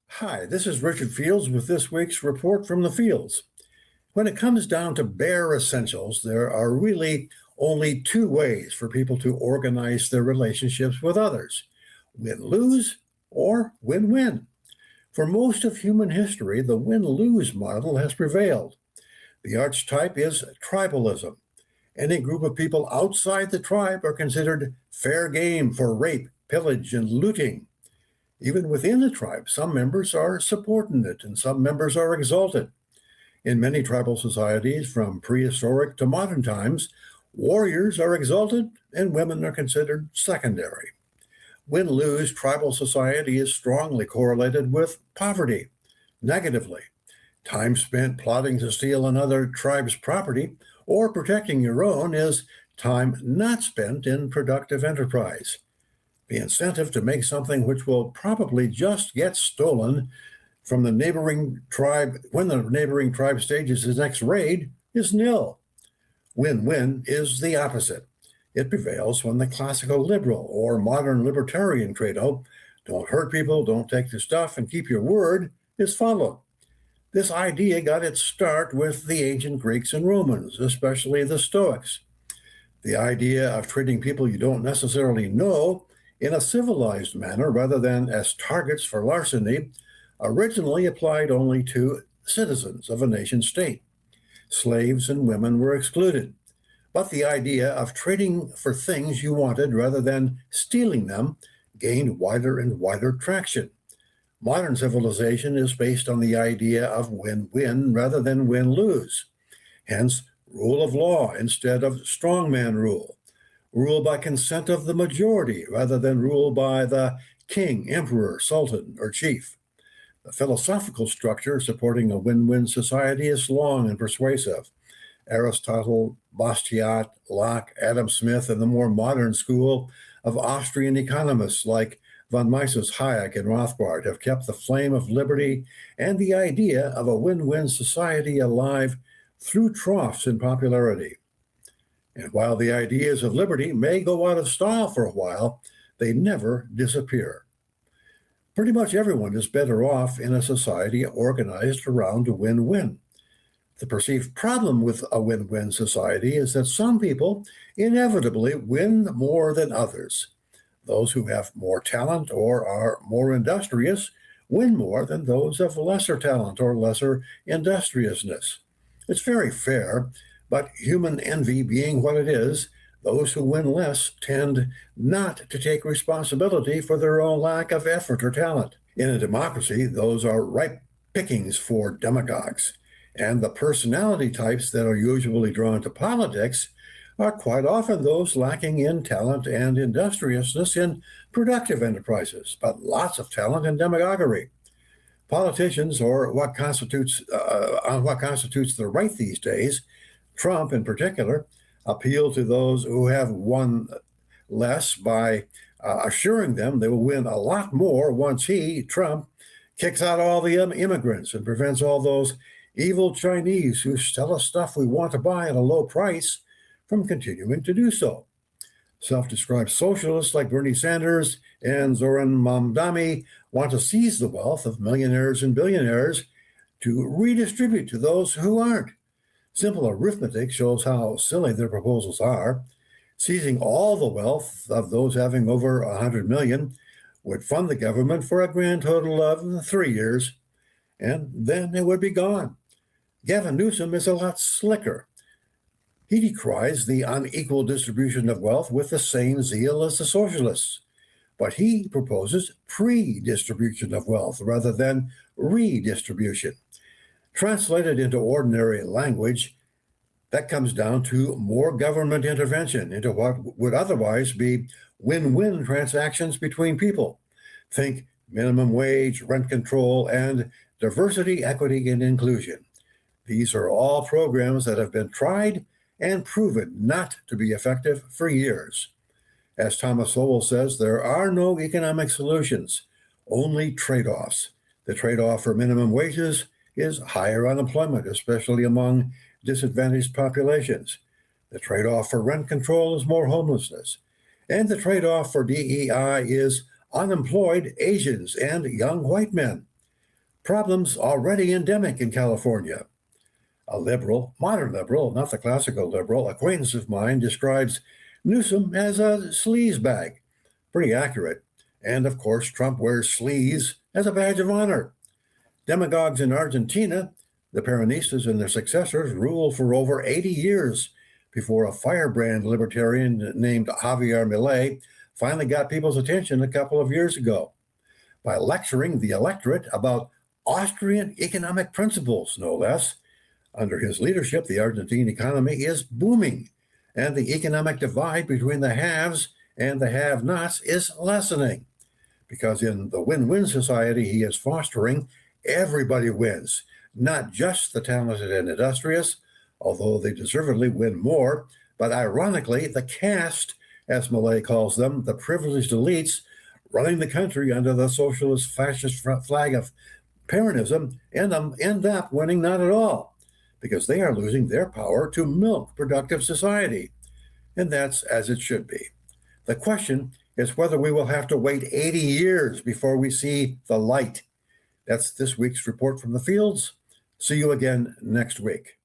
Hi, this is Richard Fields with this week's report from the fields. When it comes down to bare essentials, there are really only two ways for people to organize their relationships with others: win lose or win win. For most of human history, the win lose model has prevailed. The archetype is tribalism. Any group of people outside the tribe are considered fair game for rape, pillage, and looting. Even within the tribe, some members are subordinate and some members are exalted. In many tribal societies, from prehistoric to modern times, warriors are exalted and women are considered secondary. Win lose tribal society is strongly correlated with poverty, negatively. Time spent plotting to steal another tribe's property or protecting your own is time not spent in productive enterprise. The incentive to make something which will probably just get stolen from the neighboring tribe when the neighboring tribe stages its next raid is nil. Win-win is the opposite. It prevails when the classical liberal or modern libertarian credo, don't hurt people, don't take their stuff, and keep your word, is followed. This idea got its start with the ancient Greeks and Romans, especially the Stoics. The idea of treating people you don't necessarily know in a civilized manner rather than as targets for larceny originally applied only to citizens of a nation state. Slaves and women were excluded. But the idea of trading for things you wanted rather than stealing them gained wider and wider traction. Modern civilization is based on the idea of win-win rather than win-lose. Hence, rule of law instead of strongman rule. Rule by consent of the majority rather than rule by the king, emperor, sultan, or chief. The philosophical structure supporting a win-win society is long and persuasive. Aristotle, Bastiat, Locke, Adam Smith, and the more modern school of Austrian economists like von Mises, Hayek, and Rothbard have kept the flame of liberty and the idea of a win-win society alive through troughs in popularity. And while the ideas of liberty may go out of style for a while, they never disappear. Pretty much everyone is better off in a society organized around a win-win. The perceived problem with a win-win society is that some people inevitably win more than others. Those who have more talent or are more industrious win more than those of lesser talent or lesser industriousness. It's very fair, but human envy being what it is, those who win less tend not to take responsibility for their own lack of effort or talent. In a democracy, those are ripe pickings for demagogues. And the personality types that are usually drawn to politics are quite often those lacking in talent and industriousness in productive enterprises, but lots of talent in demagoguery. Politicians, or on what constitutes the right these days, Trump in particular, appeal to those who have won less by assuring them they will win a lot more once he, Trump, kicks out all the immigrants and prevents all those evil Chinese who sell us stuff we want to buy at a low price from continuing to do so. Self-described socialists like Bernie Sanders and Zoran Mamdani want to seize the wealth of millionaires and billionaires to redistribute to those who aren't. Simple arithmetic shows how silly their proposals are. Seizing all the wealth of those having over 100 million would fund the government for a grand total of 3 years, and then it would be gone. Gavin Newsom is a lot slicker. He decries the unequal distribution of wealth with the same zeal as the socialists, but he proposes pre-distribution of wealth rather than redistribution. Translated into ordinary language, that comes down to more government intervention into what would otherwise be win-win transactions between people. Think minimum wage, rent control, and diversity, equity, and inclusion. These are all programs that have been tried and proven not to be effective for years. As Thomas Sowell says, there are no economic solutions, only trade-offs. The trade-off for minimum wages is higher unemployment, especially among disadvantaged populations. The trade-off for rent control is more homelessness. And the trade-off for DEI is unemployed Asians and young white men. Problems already endemic in California. A liberal, modern liberal, not the classical liberal, acquaintance of mine describes Newsom as a sleaze bag. Pretty accurate. And of course, Trump wears sleaze as a badge of honor. Demagogues in Argentina, the Peronistas and their successors, ruled for over 80 years before a firebrand libertarian named Javier Milei finally got people's attention a couple of years ago by lecturing the electorate about Austrian economic principles, no less. Under his leadership, the Argentine economy is booming, and the economic divide between the haves and the have-nots is lessening. Because in the win-win society he is fostering, everybody wins, not just the talented and industrious, although they deservedly win more, but ironically, the caste, as Milei calls them, the privileged elites running the country under the socialist fascist flag of Peronism, end up winning not at all, because they are losing their power to milk productive society. And that's as it should be. The question is whether we will have to wait 80 years before we see the light. That's this week's report from the fields. See you again next week.